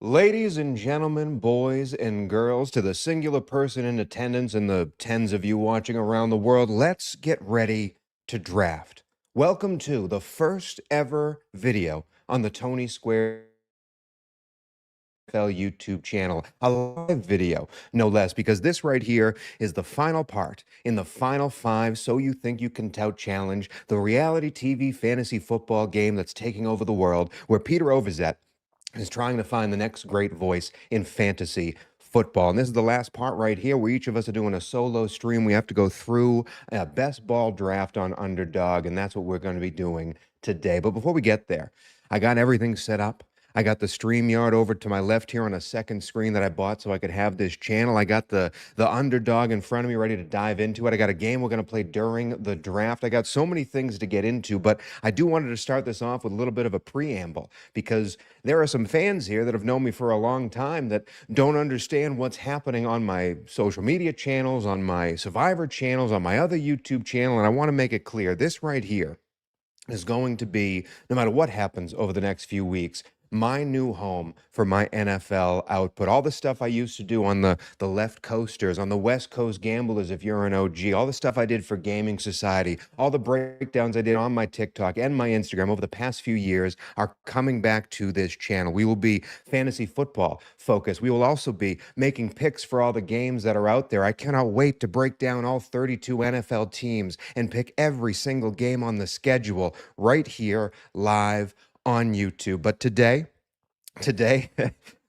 Ladies and gentlemen, boys and girls, to the singular person in attendance and the tens of you watching around the world, let's get ready to draft. Welcome to the first ever video on the Tony Square NFL YouTube channel, a live video, no less, because this right here is the final part in the final five So You Think You Can Tout challenge, the reality TV fantasy football game that's taking over the world, where Peter Overzet is trying to find the next great voice in fantasy football. And this is the last part right here where each of us are doing a solo stream. We have to go through a best ball draft on Underdog, and that's what we're going to be doing today. But before we get there, I got everything set up. I got the StreamYard over to my left here on a second screen that I bought so I could have this channel. I got the Underdog in front of me ready to dive into it. I got a game we're going to play during the draft. I got so many things to get into, but I do wanted to start this off with a little bit of a preamble because there are some fans here that have known me for a long time that don't understand what's happening on my social media channels, on my Survivor channels, on my other YouTube channel, and I want to make it clear. This right here is going to be, no matter what happens over the next few weeks, my new home for my NFL output. All the stuff I used to do on the left coasters, on the West Coast Gamblers, if you're an OG, all the stuff I did for Gaming Society, all the breakdowns I did on my TikTok and my Instagram over the past few years are coming back to this channel. We will be fantasy football focused. We will also be making picks for all the games that are out there. I cannot wait to break down all 32 NFL teams and pick every single game on the schedule right here live on YouTube. But today,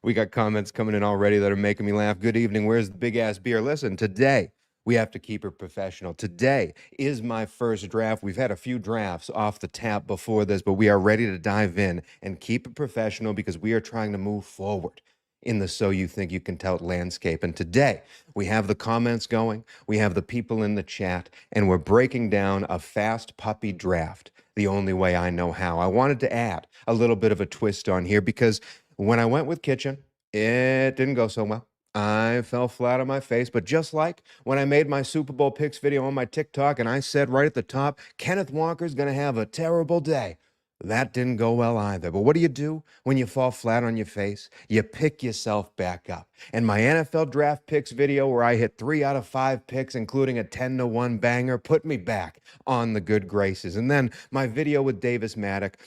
we got comments coming in already that are making me laugh. Good evening. Where's the big ass beer? Listen, today we have to keep it professional. Today is my first draft. We've had a few drafts off the tap before this, but we are ready to dive in and keep it professional because we are trying to move forward in the So You Think You Can Tout landscape. And today we have the comments going, we have the people in the chat, and we're breaking down a fast puppy draft the only way I know how. I wanted to add a little bit of a twist on here because when I went with Kitchen, it didn't go so well. I fell flat on my face, but just like when I made my Super Bowl picks video on my TikTok and I said right at the top, Kenneth Walker's going to have a terrible day. That didn't go well either. But what do when you fall flat on your face? You pick yourself back up. And my NFL draft picks video where I hit 3 out of 5 picks, including a 10-1 banger, put me back on the good graces. And then my video with Davis Maddock,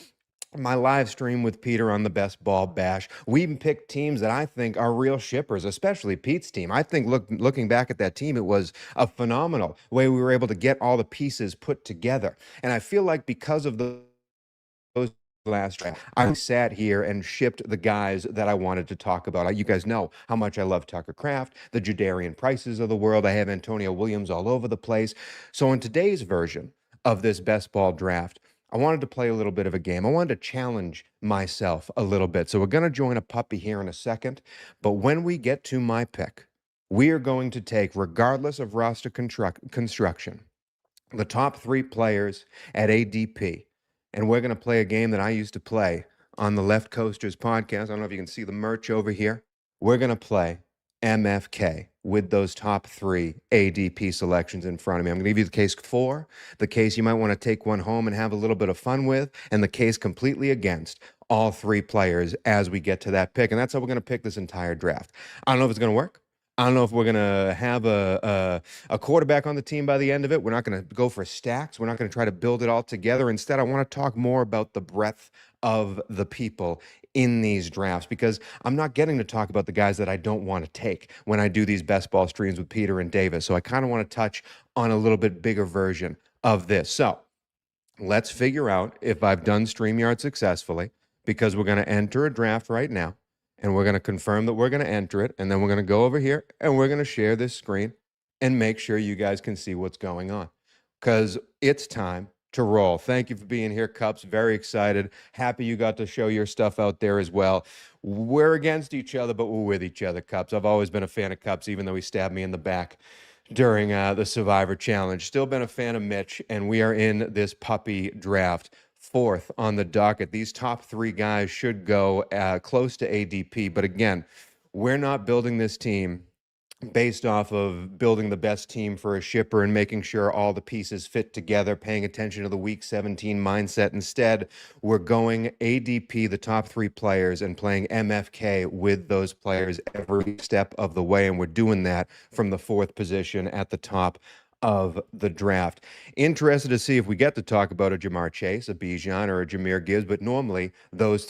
my live stream with Peter on the Best Ball Bash. We even picked teams that I think are real shippers, especially Pete's team. I think looking back at that team, it was a phenomenal way we were able to get all the pieces put together. And I feel like because of those last draft, I sat here and shipped the guys that I wanted to talk about. You guys know how much I love Tucker Kraft, the Jadarian Prices of the world. I have Antonio Williams all over the place. So in today's version of this best ball draft, I wanted to play a little bit of a game. I wanted to challenge myself a little bit. So we're going to join a puppy here in a second. But when we get to my pick, we are going to take, regardless of roster construction, the top 3 players at ADP. And we're going to play a game that I used to play on the Left Coasters podcast. I don't know if you can see the merch over here. We're going to play MFK with those top 3 ADP selections in front of me. I'm going to give you the case for, the case you might want to take one home and have a little bit of fun with, and the case completely against all 3 players as we get to that pick. And that's how we're going to pick this entire draft. I don't know if it's going to work. I don't know if we're going to have a quarterback on the team by the end of it. We're not going to go for stacks. We're not going to try to build it all together. Instead, I want to talk more about the breadth of the people in these drafts because I'm not getting to talk about the guys that I don't want to take when I do these best ball streams with Peter and Davis. So I kind of want to touch on a little bit bigger version of this. So let's figure out if I've done StreamYard successfully because we're going to enter a draft right now. And we're going to confirm that we're going to enter it. And then we're going to go over here and we're going to share this screen and make sure you guys can see what's going on because it's time to roll. Thank you for being here, Cups. Very excited. Happy you got to show your stuff out there as well. We're against each other, but we're with each other, Cups. I've always been a fan of Cups, even though he stabbed me in the back during the Survivor Challenge. Still been a fan of Mitch, and we are in this puppy draft. 4th on the docket. These top 3 guys should go close to ADP. But again, we're not building this team based off of building the best team for a shipper and making sure all the pieces fit together, paying attention to the week 17 mindset. Instead, we're going ADP, the top three players, and playing MFK with those players every step of the way. And we're doing that from the fourth position at the top of the draft. Interested to see if we get to talk about a Jamar Chase, a Bijan, or a Jahmyr Gibbs, but normally those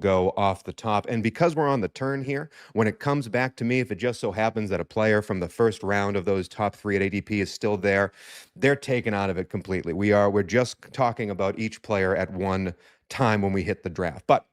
go off the top. And because we're on the turn here, when it comes back to me, if it just so happens that a player from the first round of those top three at ADP is still there, they're taken out of it completely. We're just talking about each player at one time when we hit the draft. But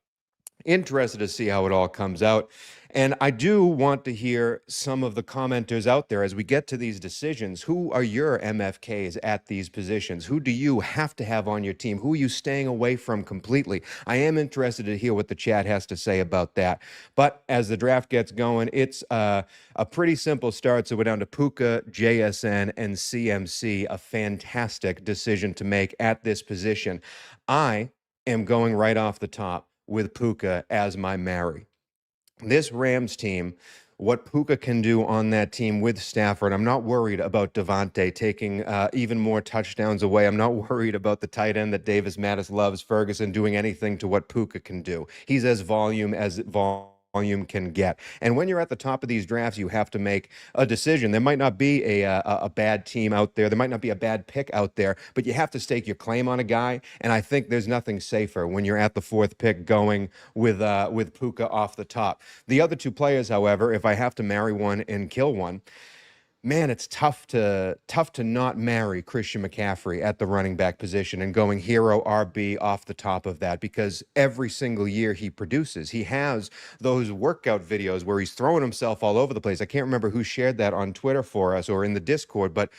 interested to see how it all comes out. And I do want to hear some of the commenters out there as we get to these decisions. Who are your MFKs at these positions? Who do you have to have on your team? Who are you staying away from completely? I am interested to hear what the chat has to say about that. But as the draft gets going, it's a pretty simple start. So we're down to Puka, JSN, and CMC. A fantastic decision to make at this position. I am going right off the top with Puka as my marry. This Rams team, what Puka can do on that team with Stafford, I'm not worried about Devontae taking even more touchdowns away. I'm not worried about the tight end that Davis Mattis loves, Ferguson, doing anything to what Puka can do. He's as volume can get. And when you're at the top of these drafts, you have to make a decision. There might not be a bad team out there. There might not be a bad pick out there, but you have to stake your claim on a guy. And I think there's nothing safer when you're at the fourth pick going with Puka off the top. The other two players, however, if I have to marry one and kill one, man, it's tough to not marry Christian McCaffrey at the running back position and going hero RB off the top of that, because every single year he produces. He has those workout videos where he's throwing himself all over the place. I can't remember who shared that on Twitter for us or in the Discord, but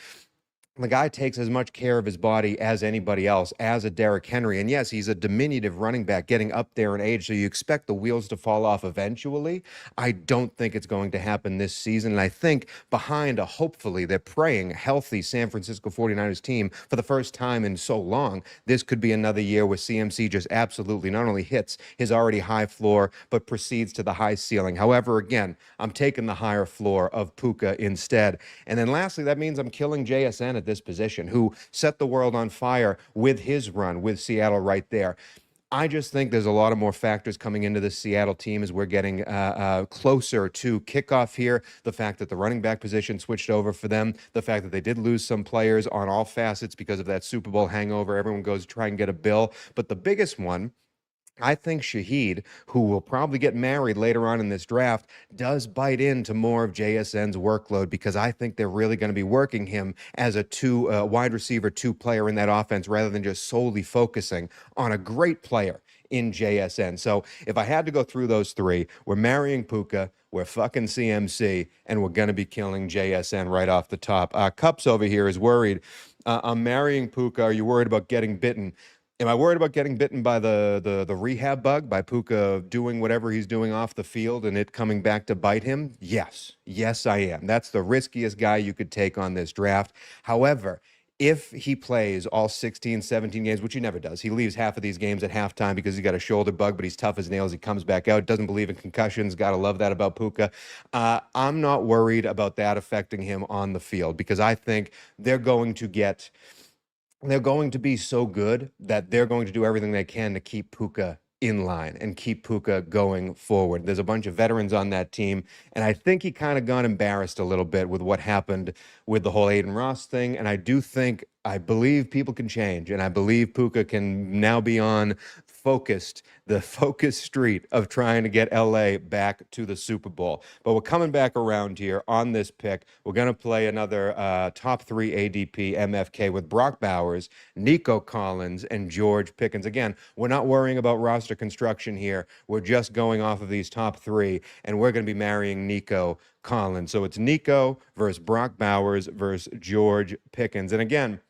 the guy takes as much care of his body as anybody else, as a Derrick Henry. And yes, he's a diminutive running back getting up there in age, so you expect the wheels to fall off eventually. I don't think it's going to happen this season. And I think behind a hopefully, they're praying, healthy San Francisco 49ers team for the first time in so long, this could be another year where CMC just absolutely not only hits his already high floor, but proceeds to the high ceiling. However, again, I'm taking the higher floor of Puka instead. And then lastly, that means I'm killing JSN at this position, who set the world on fire with his run with Seattle right there. I just think there's a lot of more factors coming into this Seattle team as we're getting closer to kickoff here. The fact that the running back position switched over for them, the fact that they did lose some players on all facets because of that Super Bowl hangover. Everyone goes to try and get a bill. But the biggest one, I think Shaheed, who will probably get married later on in this draft, does bite into more of JSN's workload, because I think they're really going to be working him as a wide receiver two player in that offense rather than just solely focusing on a great player in JSN. So if I had to go through those three, we're marrying Puka, we're fucking CMC, and we're going to be killing JSN right off the top. Cups over here is worried. I'm marrying Puka. Are you worried about getting bitten? Am I worried about getting bitten by the rehab bug, by Puka doing whatever he's doing off the field and it coming back to bite him? Yes. Yes, I am. That's the riskiest guy you could take on this draft. However, if he plays all 16, 17 games, which he never does, he leaves half of these games at halftime because he's got a shoulder bug, but he's tough as nails. He comes back out, doesn't believe in concussions. Got to love that about Puka. I'm not worried about that affecting him on the field, because I think they're going to be so good that they're going to do everything they can to keep Puka in line and keep Puka going forward. There's a bunch of veterans on that team, and I think he kind of got embarrassed a little bit with what happened with the whole Aiden Ross thing. And I believe people can change, and I believe Puka can now be on the focused street of trying to get LA back to the Super Bowl. But we're coming back around here on this pick. We're going to play another top three ADP MFK with Brock Bowers, Nico Collins, and George Pickens. Again, we're not worrying about roster construction here. We're just going off of these top three, and we're going to be marrying Nico Collins. So it's Nico versus Brock Bowers versus George Pickens. And again,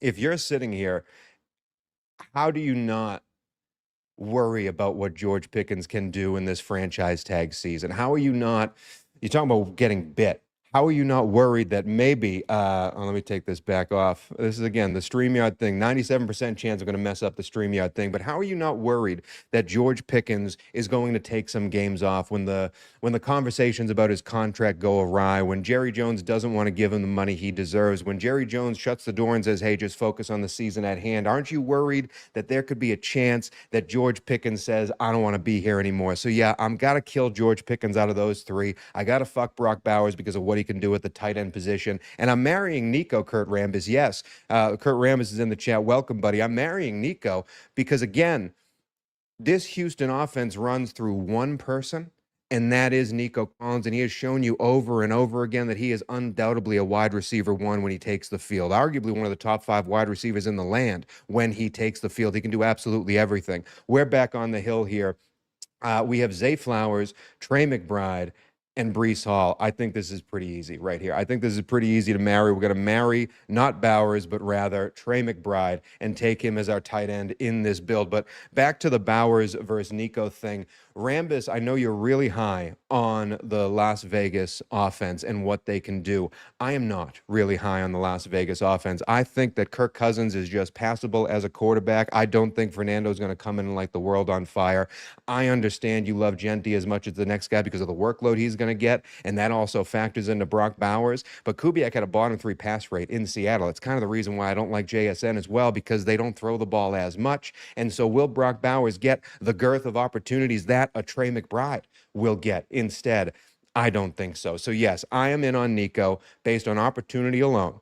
if you're sitting here, how do you not worry about what George Pickens can do in this franchise tag season? How are you not? You're talking about getting bit. How are you not worried that maybe, let me take this back off. This is again the StreamYard thing. 97% chance I'm going to mess up the StreamYard thing. But how are you not worried that George Pickens is going to take some games off when the conversations about his contract go awry, when Jerry Jones doesn't want to give him the money he deserves, when Jerry Jones shuts the door and says, hey, just focus on the season at hand? Aren't you worried that there could be a chance that George Pickens says, I don't want to be here anymore? So yeah, I'm got to kill George Pickens out of those three. I got to fuck Brock Bowers because of what he can do at the tight end position. And I'm marrying Nico, Kurt Rambis. Yes, Kurt Rambis is in the chat. Welcome, buddy. I'm marrying Nico because, again, this Houston offense runs through one person, and that is Nico Collins. And he has shown you over and over again that he is undoubtedly a wide receiver one when he takes the field, arguably one of the top 5 wide receivers in the land when he takes the field. He can do absolutely everything. We're back on the hill here. We have Zay Flowers, Trey McBride, and Breece Hall. I think this is pretty easy right here. I think this is pretty easy to marry. We're going to marry not Bowers, but rather Trey McBride and take him as our tight end in this build. But back to the Bowers versus Nico thing. Rambis, I know you're really high on the Las Vegas offense and what they can do. I am not really high on the Las Vegas offense. I think that Kirk Cousins is just passable as a quarterback. I don't think Fernando's going to come in and light the world on fire. I understand you love Genti as much as the next guy because of the workload he's going to get, and that also factors into Brock Bowers. But Kubiak had a bottom 3 pass rate in Seattle. It's kind of the reason why I don't like JSN as well, because they don't throw the ball as much. And so will Brock Bowers get the girth of opportunities that a Trey McBride will get instead? I don't think so. So yes, I am in on Nico based on opportunity alone.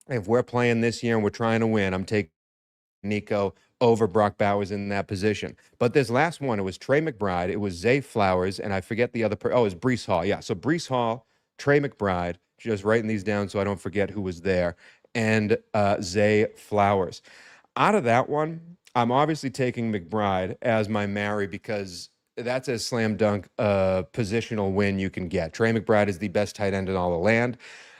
If we're playing this year and we're trying to win, I'm taking Nico over Brock Bowers in that position. But this last one, it was Trey McBride, it was Zay Flowers, and I forget the other it was Breece Hall. Yeah, so Breece Hall, Trey McBride, just writing these down so I don't forget who was there, and Zay Flowers. Out of that one, I'm obviously taking McBride as my marry because that's a slam dunk positional win you can get. Trey McBride is the best tight end in all the land.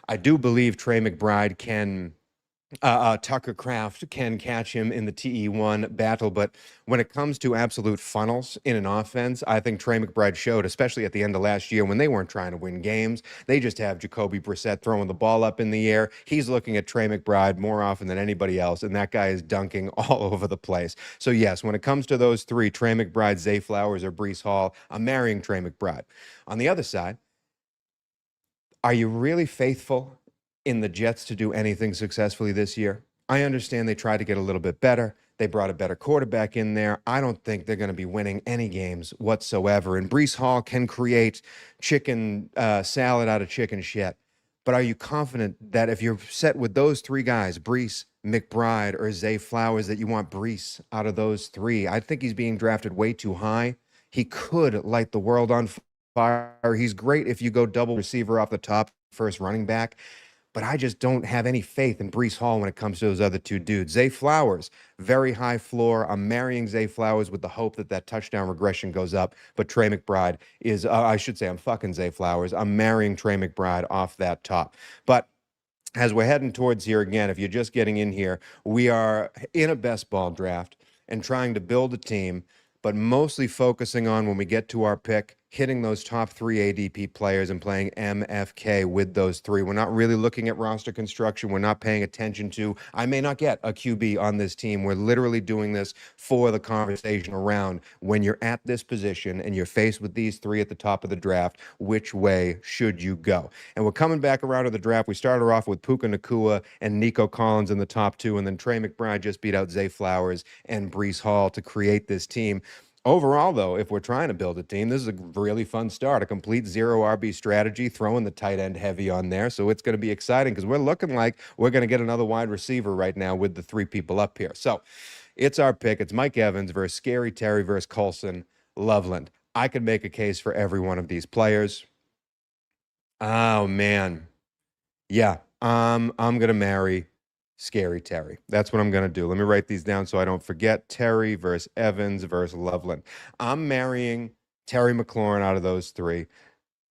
I do believe Trey McBride can Tucker Kraft can catch him in the TE1 battle. But when it comes to absolute funnels in an offense, I think Trey McBride showed, especially at the end of last year when they weren't trying to win games. They just have Jacoby Brissett throwing the ball up in the air. He's looking at Trey McBride more often than anybody else, and that guy is dunking all over the place. So, yes, when it comes to those three, Trey McBride, Zay Flowers, or Breece Hall, I'm marrying Trey McBride. On the other side, are you really faithful in the Jets to do anything successfully this year? I understand they tried to get a little bit better. They brought a better quarterback in there. I don't think they're going to be winning any games whatsoever. And Breece Hall can create chicken salad out of chicken shit. But are you confident that if you're set with those three guys, Breece, McBride, or Zay Flowers, that you want Breece out of those three? I think he's being drafted way too high. He could light the world on fire. He's great if you go double receiver off the top, first running back. But I just don't have any faith in Breece Hall when it comes to those other two dudes. Zay Flowers, very high floor. I'm marrying Zay Flowers with the hope that that touchdown regression goes up. But Trey McBride is, I should say I'm fucking Zay Flowers. I'm marrying Trey McBride off that top. But as we're heading towards here again, if you're just getting in here, we are in a best ball draft and trying to build a team, but mostly focusing on when we get to our pick, hitting those top 3 ADP players and playing MFK with those 3. We're not really looking at roster construction. We're not paying attention to, I may not get a QB on this team. We're literally doing this for the conversation around when you're at this position and you're faced with these 3 at the top of the draft, which way should you go? And we're coming back around to the draft. We started off with Puka Nacua and Nico Collins in the top 2, and then Trey McBride just beat out Zay Flowers and Breece Hall to create this team. Overall, though, if we're trying to build a team, this is a really fun start, a complete zero RB strategy, throwing the tight end heavy on there. So it's going to be exciting because we're looking like we're going to get another wide receiver right now with the 3 people up here. So it's our pick. It's Mike Evans versus Scary Terry versus Colson Loveland. I could make a case for every one of these players. Oh, man. Yeah, I'm going to marry Scary Terry. That's what I'm going to do. Let me write these down so I don't forget. Terry versus Evans versus Loveland. I'm marrying Terry McLaurin out of those 3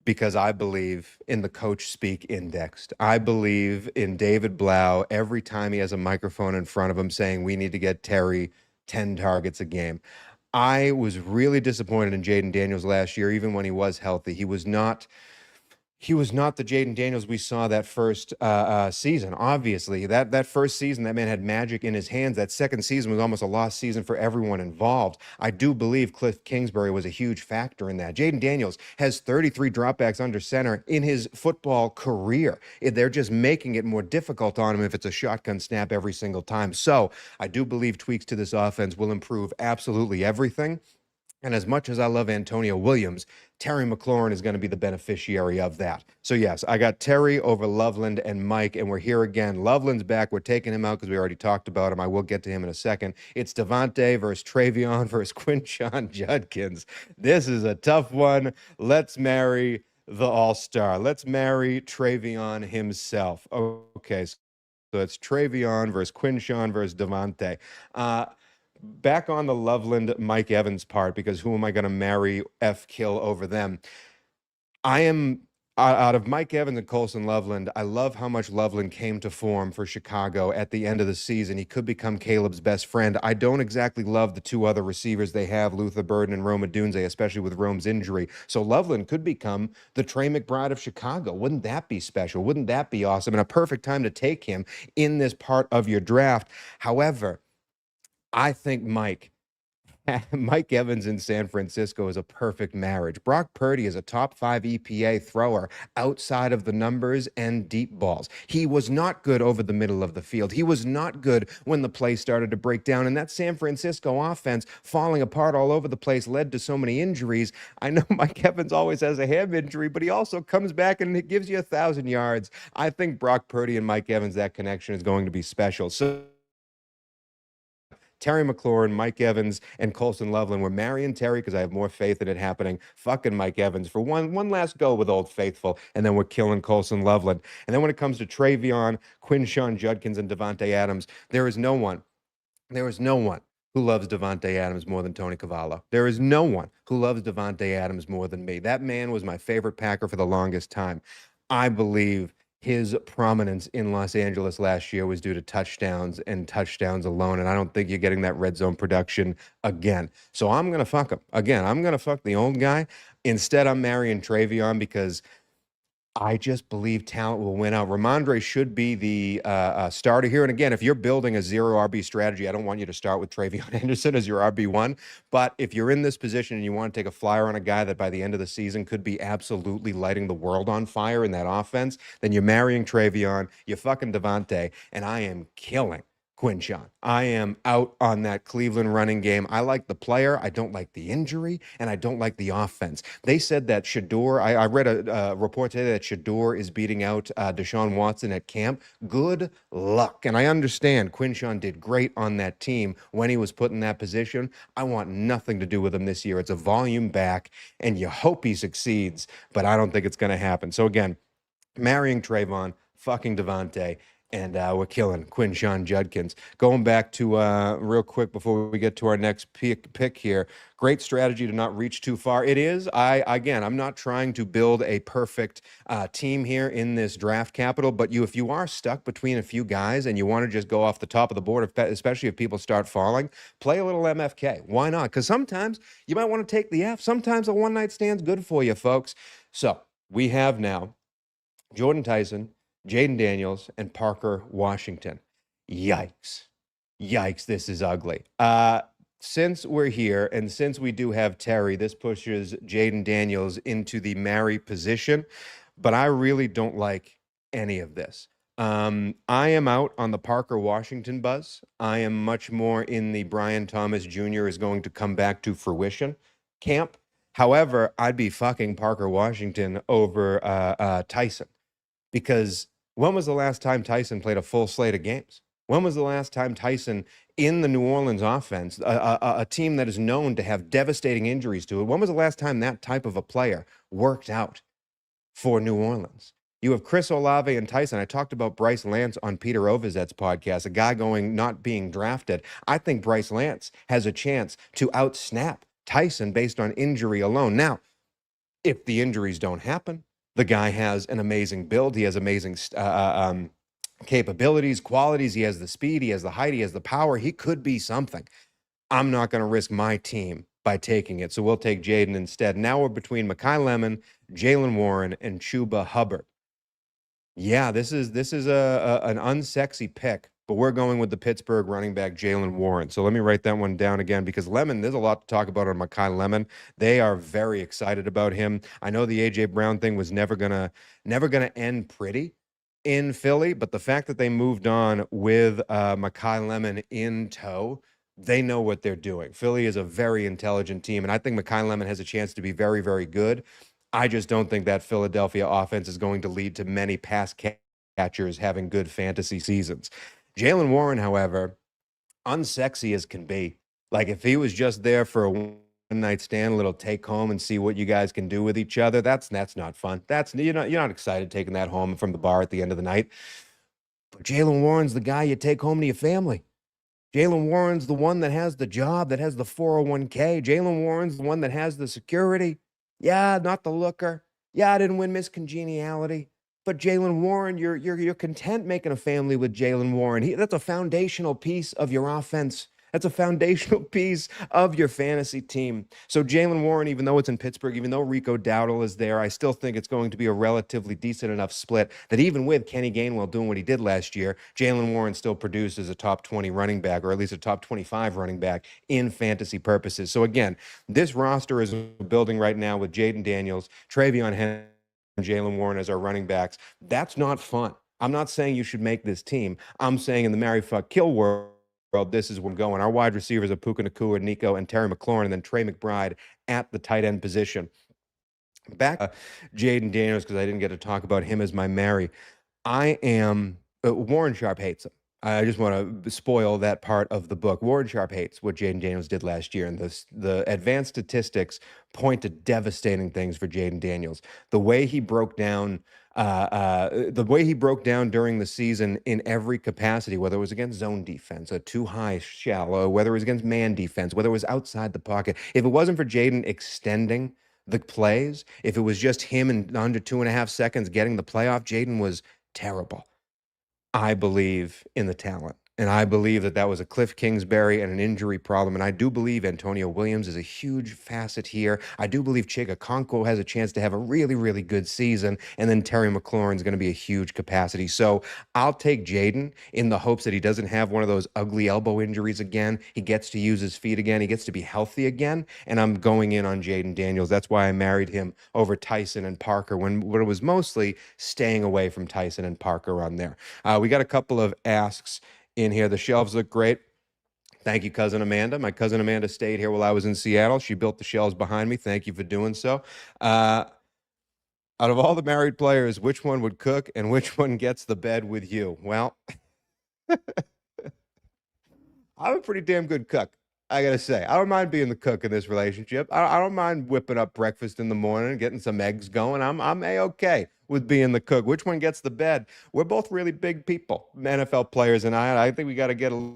because I believe in the coach speak indexed. I believe in David Blau every time he has a microphone in front of him saying we need to get Terry 10 targets a game. I was really disappointed in Jaden Daniels last year, even when he was healthy. He was not He was not the Jaden Daniels we saw that first season. Obviously, that first season, that man had magic in his hands. That second season was almost a lost season for everyone involved. I do believe Cliff Kingsbury was a huge factor in that. Jaden Daniels has 33 dropbacks under center in his football career. They're just making it more difficult on him if it's a shotgun snap every single time. So I do believe tweaks to this offense will improve absolutely everything. And as much as I love Antonio Williams, Terry McLaurin is going to be the beneficiary of that. So, yes, I got Terry over Loveland and Mike, and we're here again. Loveland's back. We're taking him out because we already talked about him. I will get to him in a second. It's Devontae versus Travion versus Quinshon Judkins. This is a tough one. Let's marry the all-star. Let's marry Travion himself. Okay, so it's Travion versus Quinshon versus Devontae. Back on the Loveland Mike Evans part, because who am I going to marry F kill over them? I am out of Mike Evans and Colson Loveland. I love how much Loveland came to form for Chicago at the end of the season. He could become Caleb's best friend. I don't exactly love the two other receivers they have, Luther Burden and Rome Odunze, especially with Rome's injury. So Loveland could become the Trey McBride of Chicago. Wouldn't that be special? Wouldn't that be awesome? And a perfect time to take him in this part of your draft. However, I think Mike Evans in San Francisco is a perfect marriage. Brock Purdy is a top 5 EPA thrower outside of the numbers and deep balls. He was not good over the middle of the field. He was not good when the play started to break down. And that San Francisco offense falling apart all over the place led to so many injuries. I know Mike Evans always has a ham injury, but he also comes back and it gives you 1,000 yards. I think Brock Purdy and Mike Evans, that connection is going to be special. So Terry McLaurin, Mike Evans, and Colson Loveland. We're marrying Terry because I have more faith in it happening. Fucking Mike Evans for one last go with Old Faithful, and then we're killing Colson Loveland. And then when it comes to Travion, Quinshon Judkins, and Devontae Adams, there is no one who loves Devontae Adams more than Tony Cavallo. There is no one who loves Devontae Adams more than me. That man was my favorite Packer for the longest time. I believe his prominence in Los Angeles last year was due to touchdowns and touchdowns alone. And I don't think you're getting that red zone production again. So I'm going to fuck him. Again, I'm going to fuck the old guy. Instead, I'm marrying Travion because I just believe talent will win out. Ramondre should be the starter here. And again, if you're building a zero RB strategy, I don't want you to start with Travion Henderson as your RB1. But if you're in this position and you want to take a flyer on a guy that by the end of the season could be absolutely lighting the world on fire in that offense, then you're marrying Travion, you're fucking Devontae, and I am killing Quinshon. I am out on that Cleveland running game. I like the player. I don't like the injury, and I don't like the offense. They said that Shador, I read a report today that Shador is beating out Deshaun Watson at camp. Good luck. And I understand Quinshon did great on that team when he was put in that position. I want nothing to do with him this year. It's a volume back, and you hope he succeeds, but I don't think it's going to happen. So again, marrying Trayvon, fucking Devontae, and we're killing Quinshon Judkins. Going back to real quick before we get to our next pick here. Great strategy to not reach too far. It is. I'm not trying to build a perfect team here in this draft capital, but if you are stuck between a few guys and you want to just go off the top of the board, especially if people start falling, play a little MFK. Why not? Because sometimes you might want to take the F. Sometimes a one-night stand's good for you, folks. So we have now Jordan Tyson, Jaden Daniels, and Parker Washington. Yikes. Yikes, this is ugly. Since we're here and since we do have Terry, this pushes Jaden Daniels into the marry position, but I really don't like any of this. I am out on the Parker Washington buzz. I am much more in the Brian Thomas Jr. is going to come back to fruition camp. However, I'd be fucking Parker Washington over Tyson, because when was the last time Tyson played a full slate of games? When was the last time Tyson in the New Orleans offense, a team that is known to have devastating injuries to it, when was the last time that type of a player worked out for New Orleans? You have Chris Olave and Tyson. I talked about Bryce Lance on Peter Ovizet's podcast, a guy not being drafted. I think Bryce Lance has a chance to outsnap Tyson based on injury alone. Now, if the injuries don't happen, the guy has an amazing build. He has amazing capabilities, qualities. He has the speed. He has the height. He has the power. He could be something. I'm not going to risk my team by taking it. So we'll take Jaden instead. Now we're between Mekhi Lemon, Jalen Warren, and Chuba Hubbard. Yeah, this is an unsexy pick, but we're going with the Pittsburgh running back Jalen Warren. So let me write that one down again because Lemon, there's a lot to talk about on Mekhi Lemon. They are very excited about him. I know the AJ Brown thing was never gonna end pretty in Philly, but the fact that they moved on with Mekhi Lemon in tow, they know what they're doing. Philly is a very intelligent team, and I think Mekhi Lemon has a chance to be very, very good. I just don't think that Philadelphia offense is going to lead to many catchers having good fantasy seasons. Jalen Warren, however, unsexy as can be. Like if he was just there for a one night stand, a little take home and see what you guys can do with each other, that's not fun. That's you're not excited taking that home from the bar at the end of the night. But Jalen Warren's the guy you take home to your family. Jalen Warren's the one that has the job, that has the 401k. Jalen Warren's the one that has the security. Yeah, not the looker. Yeah, I didn't win Miss Congeniality. But Jalen Warren, you're content making a family with Jalen Warren. That's a foundational piece of your offense. That's a foundational piece of your fantasy team. So Jalen Warren, even though it's in Pittsburgh, even though Rico Dowdle is there, I still think it's going to be a relatively decent enough split that even with Kenny Gainwell doing what he did last year, Jalen Warren still produced as a top 20 running back, or at least a top 25 running back in fantasy purposes. So again, this roster is building right now with Jaden Daniels, Travion Henry, and Jalen Warren as our running backs. That's not fun. I'm not saying you should make this team. I'm saying in the marry, fuck, kill world, this is where I'm going. Our wide receivers are Puka Nacua, Nico, and Terry McLaurin, and then Trey McBride at the tight end position. Back Jaden Daniels, because I didn't get to talk about him as my marry. I am Warren Sharp hates him. I just want to spoil that part of the book. Warren Sharp hates what Jaden Daniels did last year, and the advanced statistics point to devastating things for Jaden Daniels. The way he broke down, during the season in every capacity, whether it was against zone defense, a too high shallow, whether it was against man defense, whether it was outside the pocket. If it wasn't for Jaden extending the plays, if it was just him in under 2.5 seconds getting the playoff, Jaden was terrible. I believe in the talent. And I believe that that was a Cliff Kingsbury and an injury problem. And I do believe Antonio Williams is a huge facet here. I do believe Chig Okonkwo has a chance to have a really, really good season. And then Terry McLaurin is going to be a huge capacity. So I'll take Jaden in the hopes that he doesn't have one of those ugly elbow injuries again. He gets to use his feet again. He gets to be healthy again. And I'm going in on Jaden Daniels. That's why I married him over Tyson and Parker when it was mostly staying away from Tyson and Parker on there. We got a couple of asks in here. The shelves look great. Thank you, cousin Amanda. My cousin Amanda stayed here while I was in Seattle. She built the shelves behind me. Thank you for doing so. Out of all the married players, which one would cook and which one gets the bed with you? Well, I'm a pretty damn good cook. I gotta say, I don't mind being the cook in this relationship. I don't mind whipping up breakfast in the morning, getting some eggs going. I'm a-okay with being the cook. Which one gets the bed? We're both really big people, NFL players, and I think we got to get a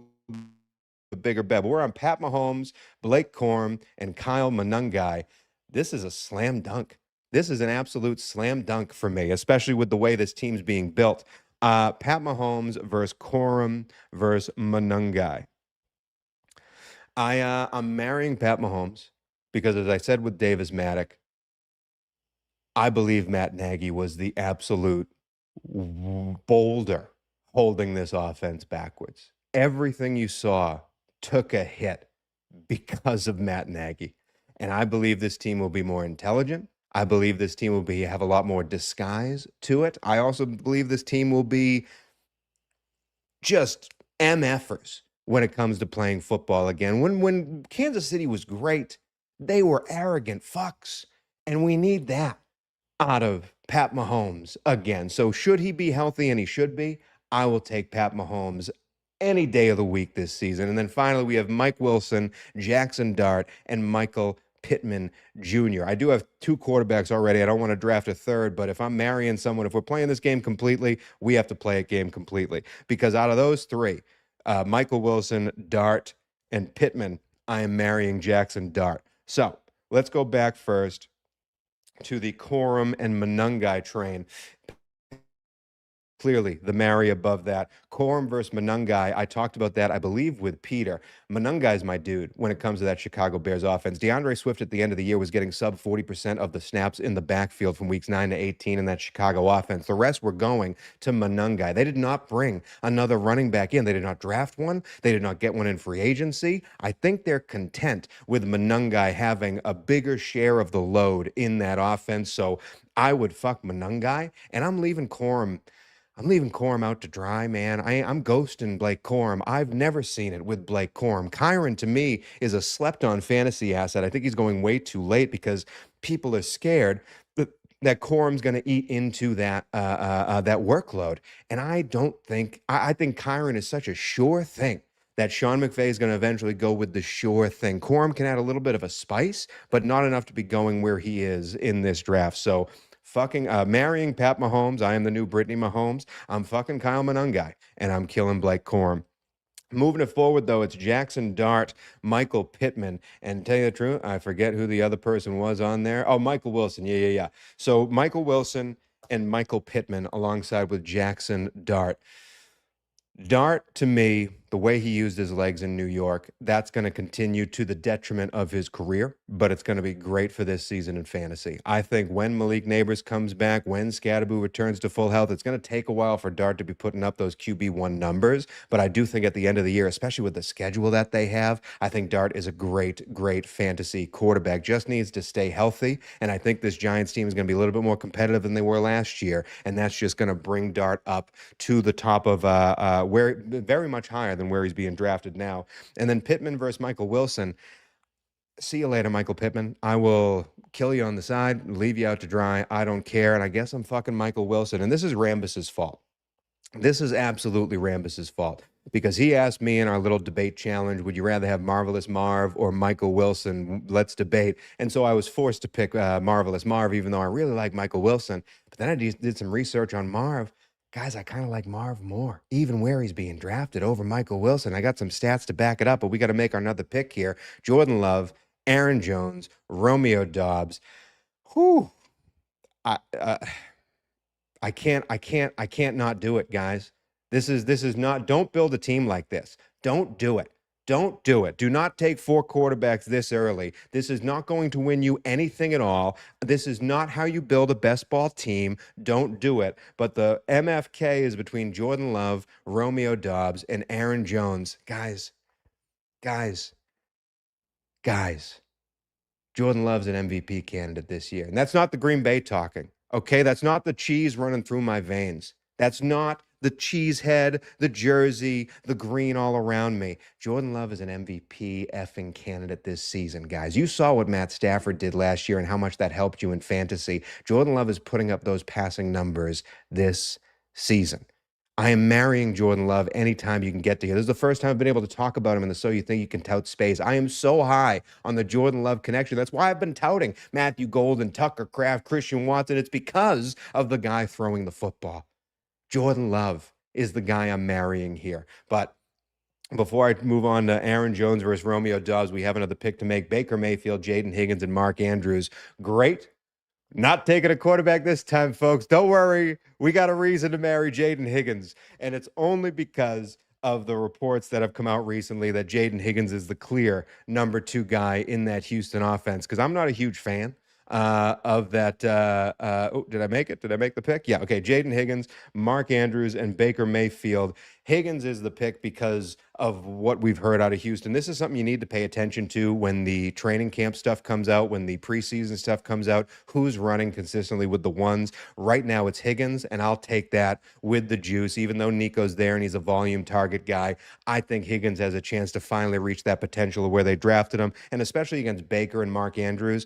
bigger bed. But we're on Pat Mahomes, Blake Corum, and Kyle Monangai. This is a slam dunk. This is an absolute slam dunk for me, especially with the way this team's being built. Pat Mahomes versus Corum versus Monangai. I'm marrying Pat Mahomes because, as I said with Davis Maddock, I believe Matt Nagy was the absolute boulder holding this offense backwards. Everything you saw took a hit because of Matt Nagy. And I believe this team will be more intelligent. I believe this team will have a lot more disguise to it. I also believe this team will be just MFers when it comes to playing football again. When Kansas City was great, they were arrogant fucks. And we need that out of Pat Mahomes again. So should he be healthy, and he should be, I will take Pat Mahomes any day of the week this season. And then finally, we have Mike Wilson, Jackson Dart, and Michael Pittman Jr. I do have two quarterbacks already. I don't want to draft a third, but if I'm marrying someone, if we're playing this game completely, we have to play a game completely. Because out of those three, Michael Wilson, Dart, and Pittman, I am marrying Jackson Dart. So let's go back first to the Corum and Monangai train. Clearly, the Mary above that. Corum versus Monangai. I talked about that, I believe, with Peter. Monangai's my dude when it comes to that Chicago Bears offense. DeAndre Swift at the end of the year was getting sub 40% of the snaps in the backfield from weeks 9 to 18 in that Chicago offense. The rest were going to Monangai. They did not bring another running back in. They did not draft one. They did not get one in free agency. I think they're content with Monangai having a bigger share of the load in that offense. So I would fuck Monangai, and I'm leaving Corum out to dry, man. I'm ghosting Blake Corum. I've never seen it with Blake Corum. Kyron, to me, is a slept-on fantasy asset. I think he's going way too late because people are scared that Corum's going to eat into that workload. And I don't think I think Kyron is such a sure thing that Sean McVay is going to eventually go with the sure thing. Corum can add a little bit of a spice, but not enough to be going where he is in this draft. So fucking marrying Pat Mahomes. I am the new Brittany Mahomes. I'm fucking Kyle Monangai, and I'm killing Blake Corum. Moving it forward, though, it's Jackson Dart, Michael Pittman, and tell you the truth, I forget who the other person was on there. Oh, Michael Wilson. Yeah. So Michael Wilson and Michael Pittman alongside with Jackson Dart. Dart, to me, the way he used his legs in New York, that's going to continue to the detriment of his career, but it's going to be great for this season in fantasy. I think when Malik Neighbors comes back, when Scadaboo returns to full health, it's going to take a while for Dart to be putting up those QB1 numbers, but I do think at the end of the year, especially with the schedule that they have, I think Dart is a great, great fantasy quarterback. Just needs to stay healthy, and I think this Giants team is going to be a little bit more competitive than they were last year, and that's just going to bring Dart up to the top of where very much higher than where he's being drafted now. And then Pittman versus Michael Wilson. See you later, Michael Pittman. I will kill you on the side, leave you out to dry. I don't care. And I guess I'm fucking Michael Wilson. And this is Rambus's fault. This is absolutely Rambus's fault because he asked me in our little debate challenge, would you rather have Marvelous Marv or Michael Wilson? Let's debate. And so I was forced to pick Marvelous Marv, even though I really like Michael Wilson. But then I did some research on Marv. Guys, I kind of like Marv more, even where he's being drafted over Michael Wilson. I got some stats to back it up, but we got to make another pick here. Jordan Love, Aaron Jones, Romeo Dobbs. Whew. I, uh, I can't not do it, guys. This is not, don't build a team like this. Don't do it. Don't do it. Do not take 4 quarterbacks this early. This is not going to win you anything at all. This is not how you build a best ball team. Don't do it. But the MFK is between Jordan Love, Romeo Dobbs, and Aaron Jones. Guys, guys. Jordan Love's an MVP candidate this year. And that's not the Green Bay talking. Okay, that's not the cheese running through my veins. That's not the cheese head, the jersey, the green all around me. Jordan Love is an MVP effing candidate this season, guys. You saw what Matt Stafford did last year and how much that helped you in fantasy. Jordan Love is putting up those passing numbers this season. I am marrying Jordan Love anytime you can get to here. This is the first time I've been able to talk about him in the So You Think You Can Tout space. I am so high on the Jordan Love connection. That's why I've been touting Matthew Golden, Tucker Kraft, Christian Watson. It's because of the guy throwing the football. Jordan Love is the guy I'm marrying here. But before I move on to Aaron Jones versus Romeo Dobbs, we have another pick to make. Baker Mayfield, Jaden Higgins, and Mark Andrews. Great. Not taking a quarterback this time, folks. Don't worry. We got a reason to marry Jaden Higgins. And it's only because of the reports that have come out recently that Jaden Higgins is the clear number 2 guy in that Houston offense. Because I'm not a huge fan of that. Did I make it? Did I make the pick? Yeah. Okay. Jaden Higgins, Mark Andrews, and Baker Mayfield. Higgins is the pick because of what we've heard out of Houston. This is something you need to pay attention to when the training camp stuff comes out, when the preseason stuff comes out. Who's running consistently with the ones? Right now it's Higgins, and I'll take that with the juice. Even though Nico's there and he's a volume target guy, I think Higgins has a chance to finally reach that potential of where they drafted him, and especially against Baker and Mark Andrews.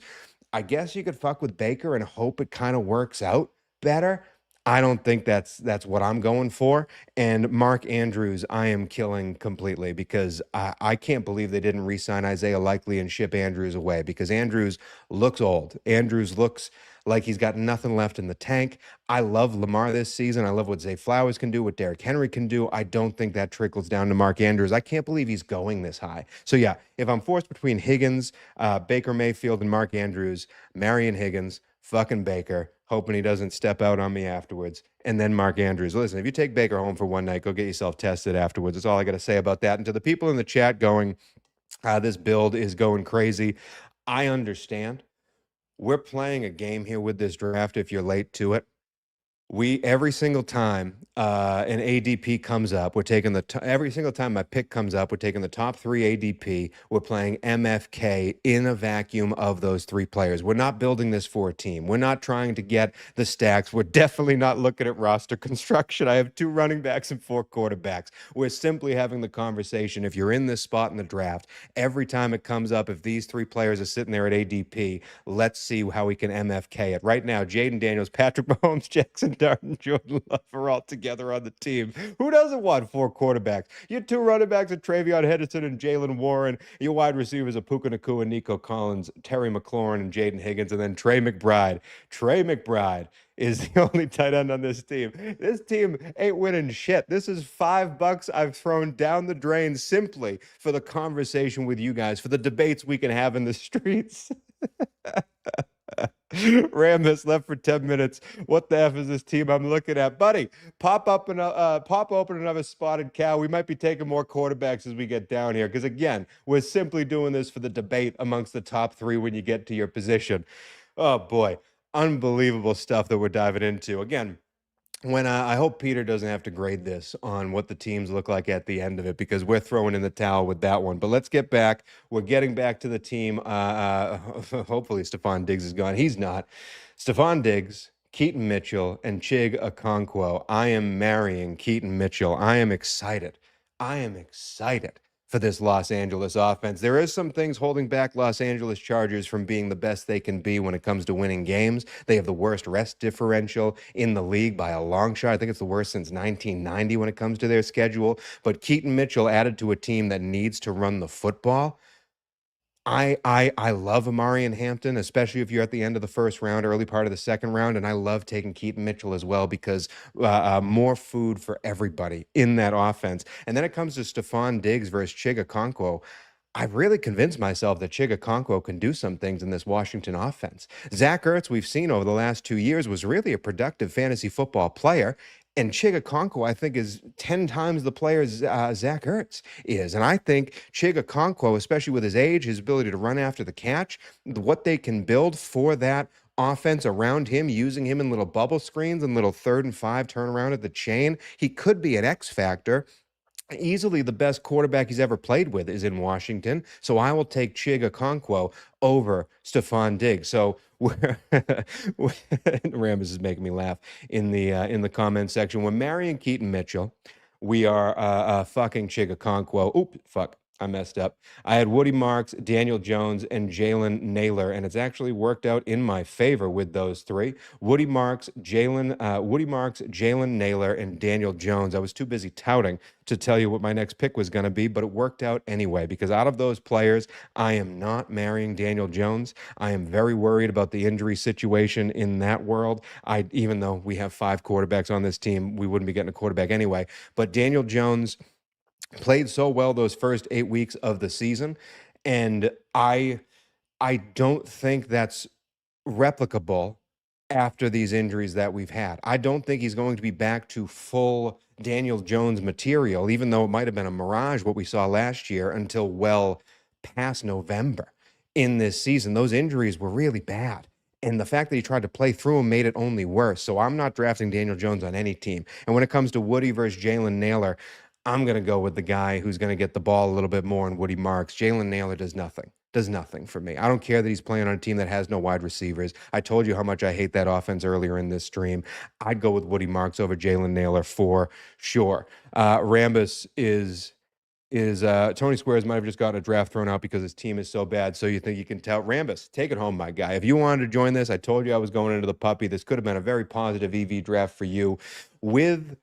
I guess you could fuck with Baker and hope it kind of works out better. I don't think that's what I'm going for. And Mark Andrews, I am killing completely because I can't believe they didn't re-sign Isaiah Likely and ship Andrews away because Andrews looks old. Andrews looks like he's got nothing left in the tank. I love Lamar this season. I love what Zay Flowers can do, what Derrick Henry can do. I don't think that trickles down to Mark Andrews. I can't believe he's going this high. So yeah, if I'm forced between Higgins, Baker Mayfield, and Mark Andrews, Marion Higgins, fucking Baker, hoping he doesn't step out on me afterwards, and then Mark Andrews. Listen, if you take Baker home for one night, go get yourself tested afterwards. That's all I got to say about that. And to the people in the chat going, this build is going crazy, I understand. We're playing a game here with this draft if you're late to it. We every single time an ADP comes up, we're taking every single time my pick comes up, we're taking the top 3 ADP. We're playing MFK in a vacuum of those 3 players. We're not building this for a team. We're not trying to get the stacks. We're definitely not looking at roster construction. I have 2 running backs and 4 quarterbacks. We're simply having the conversation. If you're in this spot in the draft, every time it comes up, if these 3 players are sitting there at ADP, let's see how we can MFK it. Right now, Jaden Daniels, Patrick Mahomes, Jackson Darden, Jordan Love are all together on the team. Who doesn't want 4 quarterbacks? Your 2 running backs are Travion Henderson and Jalen Warren. Your wide receivers are Puka Nacua, Nico Collins, Terry McLaurin, and Jaden Higgins, and then Trey McBride. Trey McBride is the only tight end on this team. This team ain't winning shit. This is $5 I've thrown down the drain simply for the conversation with you guys, for the debates we can have in the streets. Rambus left for 10 minutes. What the F is this team I'm looking at? Buddy, pop open another spotted cow. We might be taking more quarterbacks as we get down here. Because again, we're simply doing this for the debate amongst the top 3 when you get to your position. Oh boy, unbelievable stuff that we're diving into. Again, when I hope Peter doesn't have to grade this on what the teams look like at the end of it, because we're throwing in the towel with that one. But let's get back. We're getting back to the team. Hopefully Stephon Diggs is gone. He's not. Stephon Diggs, Keaton Mitchell, and Chig Okonkwo. I am marrying Keaton Mitchell. I am excited. I am excited for this Los Angeles offense. There is some things holding back Los Angeles Chargers from being the best they can be when it comes to winning games. They have the worst rest differential in the league by a long shot. I think it's the worst since 1990 when it comes to their schedule. But Keaton Mitchell added to a team that needs to run the football. I love Amari and Hampton, especially if you're at the end of the first round, early part of the second round, and I love taking Keaton Mitchell as well because more food for everybody in that offense. And then it comes to Stephon Diggs versus Chig Okonkwo. I've really convinced myself that Chig Okonkwo can do some things in this Washington offense. Zach Ertz, we've seen over the last 2 years, was really a productive fantasy football player. And Chig Okonkwo, I think, is 10 times the player Zach Ertz is. And I think Chig Okonkwo, especially with his age, his ability to run after the catch, what they can build for that offense around him, using him in little bubble screens and little 3rd and 5 turnaround at the chain, he could be an X factor. Easily the best quarterback he's ever played with is in Washington. So I will take Chig Okonkwo over Stephon Diggs. So Rambus is making me laugh in the comment section. We're marrying Keaton Mitchell. We are fucking Chig Okonkwo. Oop, fuck. I messed up. I had Woody Marks, Daniel Jones, and Jalen Naylor, and it's actually worked out in my favor with those 3. Woody Marks, Jalen Naylor, and Daniel Jones. I was too busy touting to tell you what my next pick was going to be, but it worked out anyway, because out of those players, I am not marrying Daniel Jones. I am very worried about the injury situation in that world. Even though we have 5 quarterbacks on this team, we wouldn't be getting a quarterback anyway. But Daniel Jones played so well those first 8 weeks of the season, and I don't think that's replicable after these injuries that we've had. I don't think he's going to be back to full Daniel Jones material, even though it might have been a mirage what we saw last year until well past November in this season. Those injuries were really bad. And the fact that he tried to play through them made it only worse. So I'm not drafting Daniel Jones on any team. And when it comes to Woody versus Jalen Naylor, I'm going to go with the guy who's going to get the ball a little bit more in Woody Marks. Jalen Naylor does nothing for me. I don't care that he's playing on a team that has no wide receivers. I told you how much I hate that offense earlier in this stream. I'd go with Woody Marks over Jalen Naylor for sure. Rambus is Tony Squares might have just gotten a draft thrown out because his team is so bad. So you think you can tell Rambus, take it home, my guy. If you wanted to join this, I told you I was going into the puppy. This could have been a very positive EV draft for you with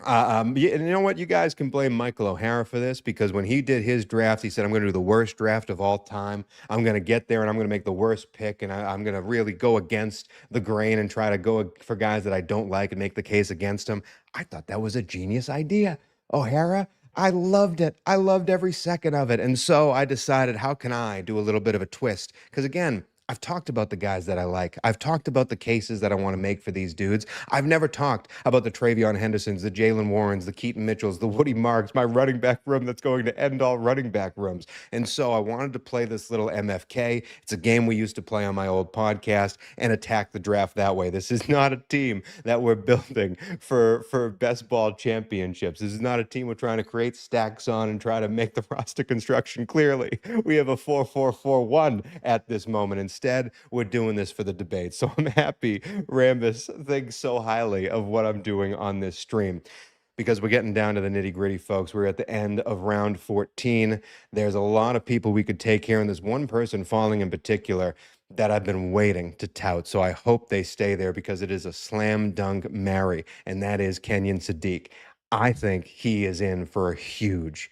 you know what? You guys can blame Michael O'Hara for this, because when he did his draft, he said, I'm going to do the worst draft of all time. I'm going to get there and I'm going to make the worst pick. And I'm going to really go against the grain and try to go for guys that I don't like and make the case against them. I thought that was a genius idea. O'Hara, I loved it. I loved every second of it. And so I decided, how can I do a little bit of a twist? Because again, I've talked about the guys that I like. I've talked about the cases that I want to make for these dudes. I've never talked about the Travion Hendersons, the Jalen Warrens, the Keaton Mitchells, the Woody Marks, my running back room that's going to end all running back rooms. And so I wanted to play this little MFK. It's a game we used to play on my old podcast and attack the draft that way. This is not a team that we're building for best ball championships. This is not a team we're trying to create stacks on and try to make the roster construction clearly. We have a 4-4-4-1 at this moment. Instead, we're doing this for the debate. So I'm happy Rambus thinks so highly of what I'm doing on this stream, because we're getting down to the nitty gritty, folks. We're at the end of round 14. There's a lot of people we could take here, and there's one person falling in particular that I've been waiting to tout. So I hope they stay there, because it is a slam dunk marry, and that is Kenyon Sadiq. I think he is in for a huge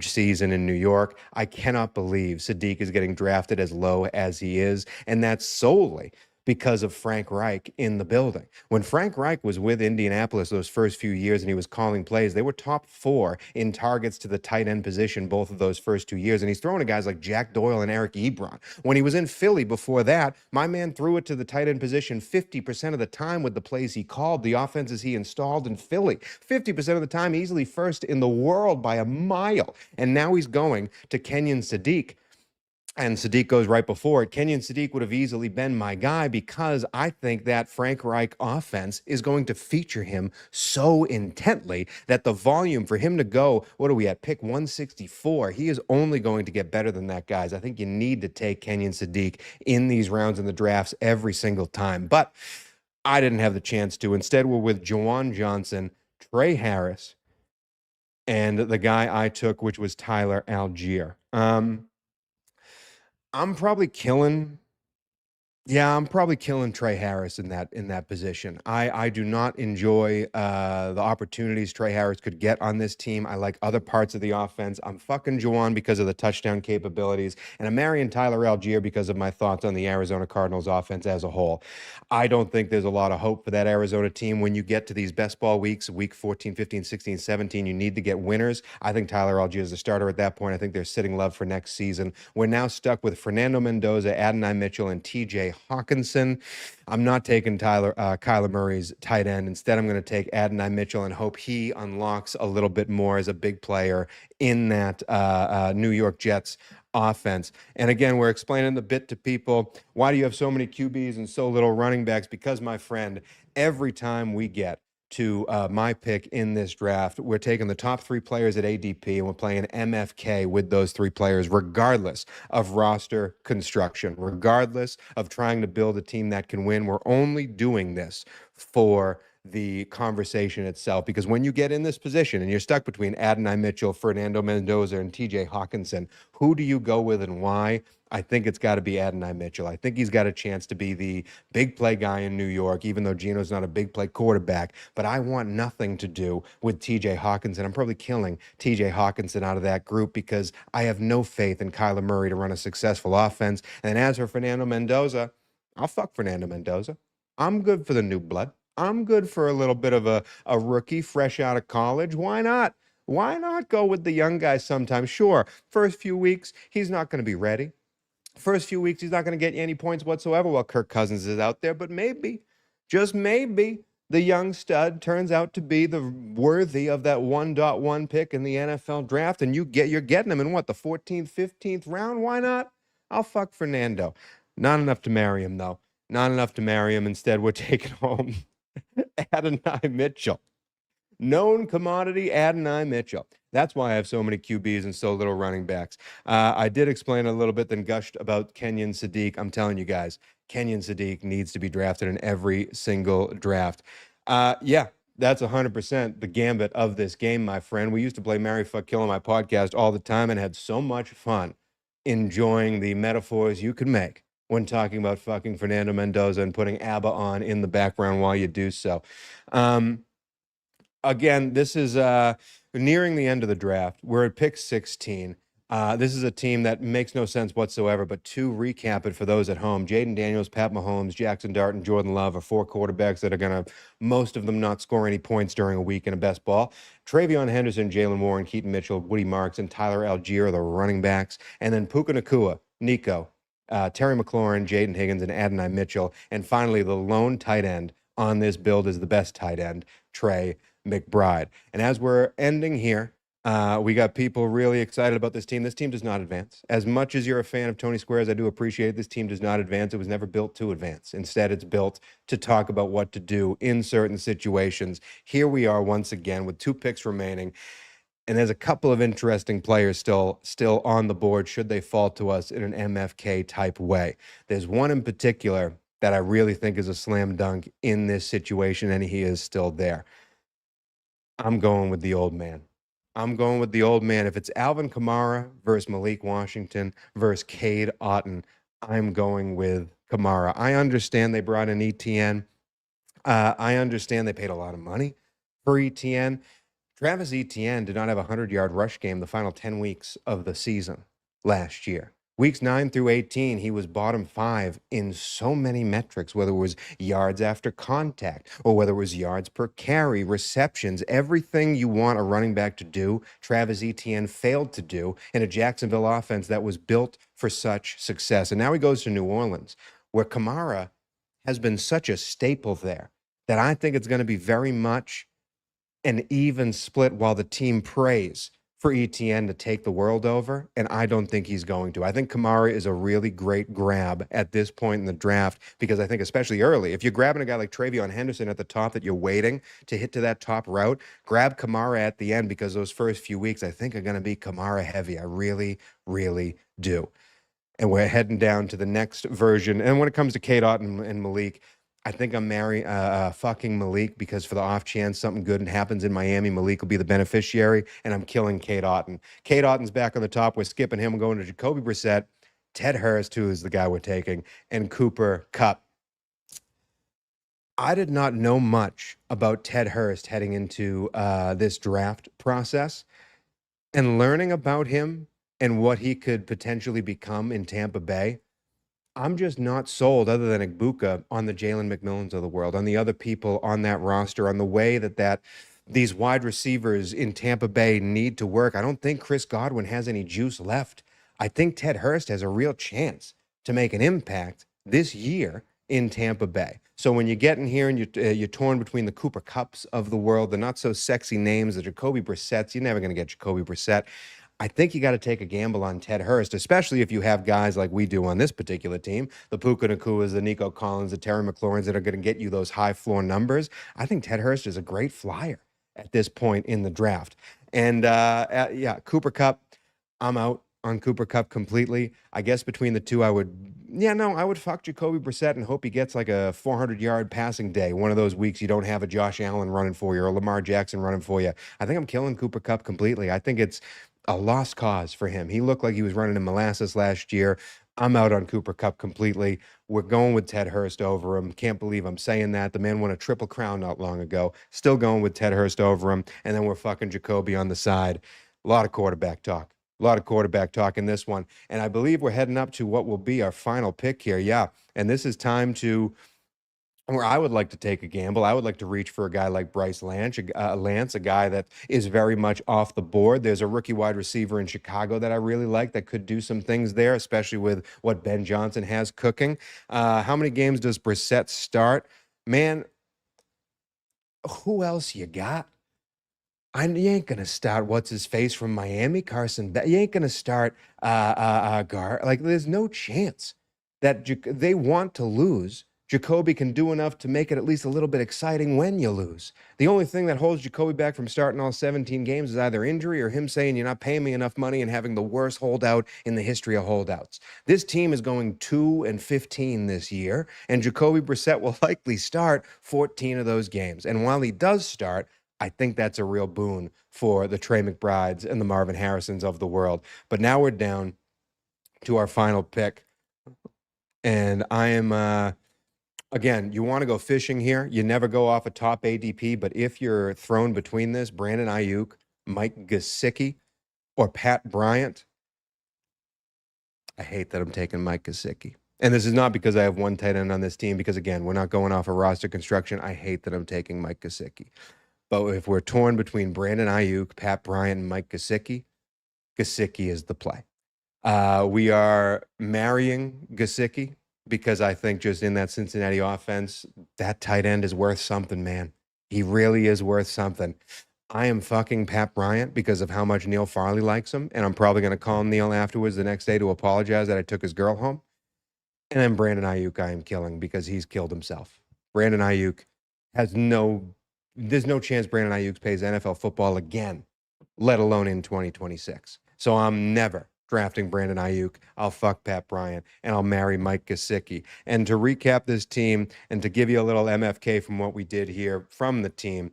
season in New York. I cannot believe Sadiq is getting drafted as low as he is, and that's solely because of Frank Reich in the building. When Frank Reich was with Indianapolis those first few years and he was calling plays, they were top 4 in targets to the tight end position both of those first 2 years. And he's throwing to guys like Jack Doyle and Eric Ebron. When he was in Philly before that, my man threw it to the tight end position 50% of the time with the plays he called, the offenses he installed in Philly. 50% of the time, easily first in the world by a mile. And now he's going to Kenyon Sadiq. And Sadiq goes right before it. Kenyon Sadiq would have easily been my guy, because I think that Frank Reich offense is going to feature him so intently that the volume for him to go, what are we at, pick 164, he is only going to get better than that, guys. I think you need to take Kenyon Sadiq in these rounds in the drafts every single time. But I didn't have the chance to. Instead, we're with Juwan Johnson, Trey Harris, and the guy I took, which was Tyler Algier. I'm probably killing Trey Harris in that position. I do not enjoy the opportunities Trey Harris could get on this team. I like other parts of the offense. I'm fucking Juwan because of the touchdown capabilities, and I'm marrying Tyler Algier because of my thoughts on the Arizona Cardinals offense as a whole. I don't think there's a lot of hope for that Arizona team. When you get to these best ball weeks, week 14, 15, 16, 17, you need to get winners. I think Tyler Algier is the starter at that point. I think they're sitting love for next season. We're now stuck with Fernando Mendoza, Adonai Mitchell, and TJ Hawkinson. I'm not taking Kyler Murray's tight end. Instead, I'm going to take Adonai Mitchell and hope he unlocks a little bit more as a big player in that New York Jets offense. And again, we're explaining the bit to people. Why do you have so many QBs and so little running backs? Because, my friend, every time we get to my pick in this draft, we're taking the top 3 players at ADP, and we're playing MFK with those 3 players, regardless of roster construction, regardless of trying to build a team that can win. We're only doing this for the conversation itself, because when you get in this position and you're stuck between Adonai Mitchell, Fernando Mendoza, and TJ Hawkinson, who do you go with and why? I think it's got to be Adonai Mitchell. I think he's got a chance to be the big play guy in New York, even though Gino's not a big play quarterback. But I want nothing to do with TJ Hawkinson. I'm probably killing TJ Hawkinson out of that group, because I have no faith in Kyler Murray to run a successful offense. And as for Fernando Mendoza, I'll fuck Fernando Mendoza. I'm good for the new blood. I'm good for a little bit of a rookie fresh out of college. Why not? Why not go with the young guys sometimes? Sure, first few weeks, he's not going to be ready. First few weeks, he's not going to get any points whatsoever while Kirk Cousins is out there. But maybe, just maybe, the young stud turns out to be the worthy of that 1.1 pick in the NFL draft, and you're getting him in what, the 14th, 15th round? Why not? I'll fuck Fernando. Not enough to marry him, though. Not enough to marry him. Instead, we're taking home Adonai Mitchell. Known commodity Adonai Mitchell. That's why I have so many QBs and so little running backs. I did explain a little bit, then gushed about Kenyon Sadiq. I'm telling you guys, Kenyon Sadiq needs to be drafted in every single draft. Yeah, that's 100% the gambit of this game, my friend. We used to play Marry, Fuck, Kill on my podcast all the time and had so much fun enjoying the metaphors you could make when talking about fucking Fernando Mendoza and putting ABBA on in the background while you do so. Again, this is nearing the end of the draft. We're at pick 16. This is a team that makes no sense whatsoever, but to recap it for those at home, Jaden Daniels, Pat Mahomes, Jackson Dart, and Jordan Love are 4 quarterbacks that are going to, most of them, not score any points during a week in a best ball. Travion Henderson, Jalen Warren, Keaton Mitchell, Woody Marks, and Tyler Algier are the running backs. And then Puka Nacua, Nico, Terry McLaurin, Jaden Higgins, and Adonai Mitchell. And finally, the lone tight end on this build is the best tight end, Trey McBride. And as we're ending here, we got people really excited about this team. This team does not advance. As much as you're a fan of Tony Squares, I do appreciate this team does not advance. It was never built to advance. Instead, it's built to talk about what to do in certain situations. Here we are once again with 2 picks remaining. And there's a couple of interesting players still on the board should they fall to us in an MFK type way. There's one in particular that I really think is a slam dunk in this situation, and he is still there. I'm going with the old man. If it's Alvin Kamara versus Malik Washington versus Cade Otton, I'm going with Kamara. I understand they brought in ETN. I understand they paid a lot of money for ETN. Travis Etienne did not have a 100-yard rush game the final 10 weeks of the season last year. Weeks 9 through 18, he was bottom 5 in so many metrics, whether it was yards after contact or whether it was yards per carry, receptions, everything you want a running back to do, Travis Etienne failed to do in a Jacksonville offense that was built for such success. And now he goes to New Orleans, where Kamara has been such a staple there that I think it's going to be very much an even split while the team prays for ETN to take the world over, and I don't think he's going to. I think Kamara is a really great grab at this point in the draft because I think especially early, if you're grabbing a guy like Travion Henderson at the top that you're waiting to hit to that top route, grab Kamara at the end because those first few weeks I think are going to be Kamara heavy. I really, really do. And we're heading down to the next version. And when it comes to Cade Otton and Malik, I think I'm fucking Malik because for the off chance something good happens in Miami, Malik will be the beneficiary, and I'm killing Cade Otton. Cade Otton's back on the top. We're skipping him. We're going to Jacoby Brissett, Ted Hurst, who is the guy we're taking, and Cooper Kupp. I did not know much about Ted Hurst heading into this draft process, and learning about him and what he could potentially become in Tampa Bay. I'm just not sold, other than Igbuka, on the Jalen McMillans of the world, on the other people on that roster, on the way that these wide receivers in Tampa Bay need to work. I don't think Chris Godwin has any juice left. I think Ted Hurst has a real chance to make an impact this year in Tampa Bay. So when you get in here and you're torn between the Cooper Kupps of the world, the not so sexy names, the Jacoby Brissetts, you're never going to get Jacoby Brissett. I think you got to take a gamble on Ted Hurst, especially if you have guys like we do on this particular team, the Puka Nakuas, the Nico Collins, the Terry McLaurins that are going to get you those high floor numbers. I think Ted Hurst is a great flyer at this point in the draft. And Cooper Kupp, I'm out on Cooper Kupp completely. I guess between the two, I would fuck Jacoby Brissett and hope he gets like a 400-yard passing day. One of those weeks you don't have a Josh Allen running for you or a Lamar Jackson running for you. I think I'm killing Cooper Kupp completely. I think it's a lost cause for him. He looked like he was running in molasses last year. I'm out on Cooper Kupp completely. We're going with Ted Hurst over him. Can't believe I'm saying that. The man won a Triple Crown not long ago. Still going with Ted Hurst over him. And then we're fucking Jacoby on the side. A lot of quarterback talk. In this one. And I believe we're heading up to what will be our final pick here. Yeah. And this is time to where I would like to take a gamble. I would like to reach for a guy like Bryce Lance, a guy that is very much off the board. There's a rookie wide receiver in Chicago that I really like that could do some things there, especially with what Ben Johnson has cooking. How many games does Brissett start? Man, who else you got? You ain't going to start what's-his-face from Miami, Carson. You ain't going to start Gar. Like, there's no chance that they want to lose. Jacoby can do enough to make it at least a little bit exciting when you lose. The only thing that holds Jacoby back from starting all 17 games is either injury or him saying, you're not paying me enough money and having the worst holdout in the history of holdouts. This team is going 2-15 this year, and Jacoby Brissett will likely start 14 of those games. And while he does start, I think that's a real boon for the Trey McBrides and the Marvin Harrisons of the world. But now we're down to our final pick. And I am, again, you want to go fishing here. You never go off a top ADP. But if you're thrown between this, Brandon Ayuk, Mike Gesicki, or Pat Bryant, I hate that I'm taking Mike Gesicki. And this is not because I have one tight end on this team, because, again, we're not going off a roster construction. I hate that I'm taking Mike Gesicki. But if we're torn between Brandon Ayuk, Pat Bryant, and Mike Gesicki, Gesicki is the play. We are marrying Gesicki because I think just in that Cincinnati offense, that tight end is worth something, man. He really is worth something. I am fucking Pat Bryant because of how much Neil Farley likes him, and I'm probably going to call Neil afterwards the next day to apologize that I took his girl home. And then Brandon Ayuk, I am killing because he's killed himself. Brandon Ayuk has there's no chance Brandon Ayuk plays NFL football again, let alone in 2026. So I'm never drafting Brandon Ayuk. I'll fuck Pat Bryant and I'll marry Mike Gesicki. And to recap this team and to give you a little MFK from what we did here from the team,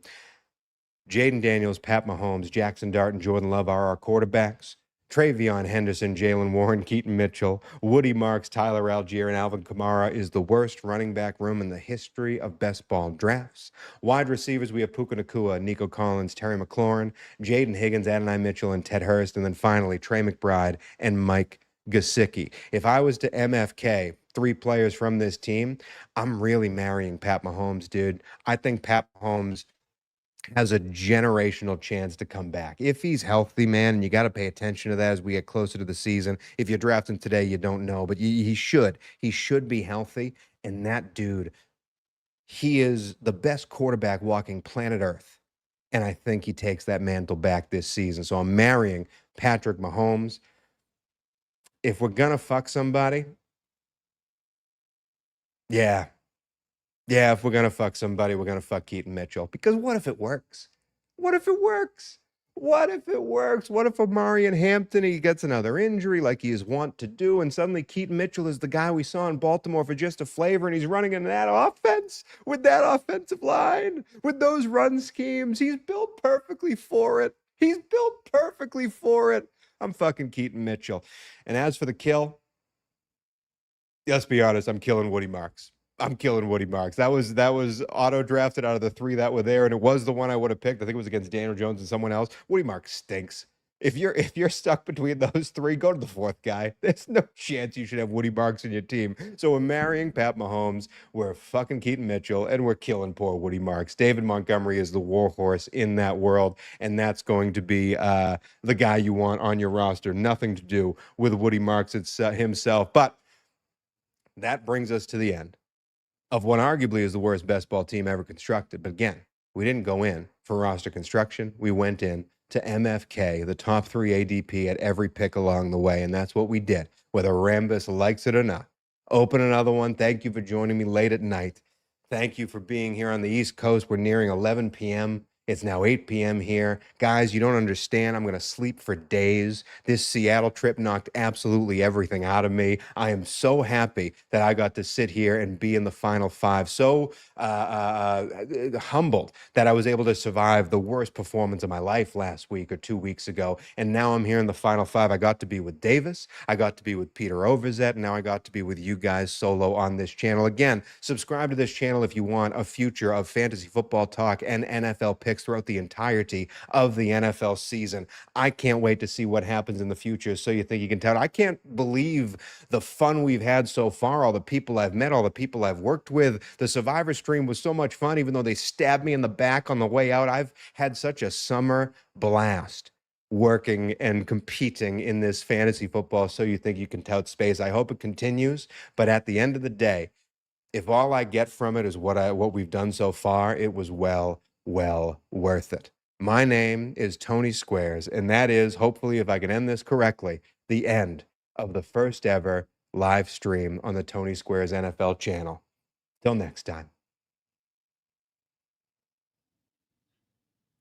Jaden Daniels, Pat Mahomes, Jackson Dart, and Jordan Love are our quarterbacks. Travion Henderson, Jalen Warren, Keaton Mitchell, Woody Marks, Tyler Algier, and Alvin Kamara is the worst running back room in the history of best ball drafts. Wide receivers, we have Puka Nacua, Nico Collins, Terry McLaurin, Jaden Higgins, Adonai Mitchell, and Ted Hurst, and then finally Trey McBride and Mike Gesicki. If I was to MFK 3 players from this team, I'm really marrying Pat Mahomes, dude. I think Pat Mahomes has a generational chance to come back. If he's healthy, man, and you got to pay attention to that as we get closer to the season. If you draft him today, you don't know, but he should. He should be healthy. And that dude, he is the best quarterback walking planet Earth. And I think he takes that mantle back this season. So I'm marrying Patrick Mahomes. If we're going to fuck somebody, yeah, if we're going to fuck somebody, we're going to fuck Keaton Mitchell. Because what if it works? What if it works? What if it works? What if Amari and Hampton, he gets another injury like he is wont to do, and suddenly Keaton Mitchell is the guy we saw in Baltimore for just a flavor, and he's running in that offense with that offensive line, with those run schemes. He's built perfectly for it. He's built perfectly for it. I'm fucking Keaton Mitchell. And as for the kill, let's be honest, I'm killing Woody Marks. I'm killing Woody Marks. That was auto drafted out of the 3 that were there, and it was the one I would have picked. I think it was against Daniel Jones and someone else. Woody Marks stinks. If you're stuck between those 3, go to the 4th guy. There's no chance you should have Woody Marks in your team. So we're marrying Pat Mahomes, we're fucking Keaton Mitchell, and we're killing poor Woody Marks. David Montgomery is the warhorse in that world, and that's going to be the guy you want on your roster. Nothing to do with Woody Marks himself. But that brings us to the end of what arguably is the worst best ball team ever constructed. But again, we didn't go in for roster construction. We went in to MFK, the top 3 ADP at every pick along the way. And that's what we did, whether Rambus likes it or not. Open another one. Thank you for joining me late at night. Thank you for being here on the East Coast. We're nearing 11 p.m. It's now 8 p.m. here. Guys, you don't understand. I'm going to sleep for days. This Seattle trip knocked absolutely everything out of me. I am so happy that I got to sit here and be in the final 5. So humbled that I was able to survive the worst performance of my life last week or 2 weeks ago. And now I'm here in the final 5. I got to be with Davis. I got to be with Peter Overzet. And now I got to be with you guys solo on this channel. Again, subscribe to this channel if you want a future of fantasy football talk and NFL picks throughout the entirety of the NFL season. I can't wait to see what happens in the future. So you think you can tell? I can't believe the fun we've had so far, all the people I've met, all the people I've worked with. The Survivor stream was so much fun, even though they stabbed me in the back on the way out. I've had such a summer blast working and competing in this fantasy football So You Think You Can Tout space. I hope it continues, but at the end of the day, if all I get from it is what we've done so far, it was well worth it. My name is Tony Squares, and that is, hopefully, if I can end this correctly, the end of the first ever live stream on the Tony Squares NFL channel. Till next time.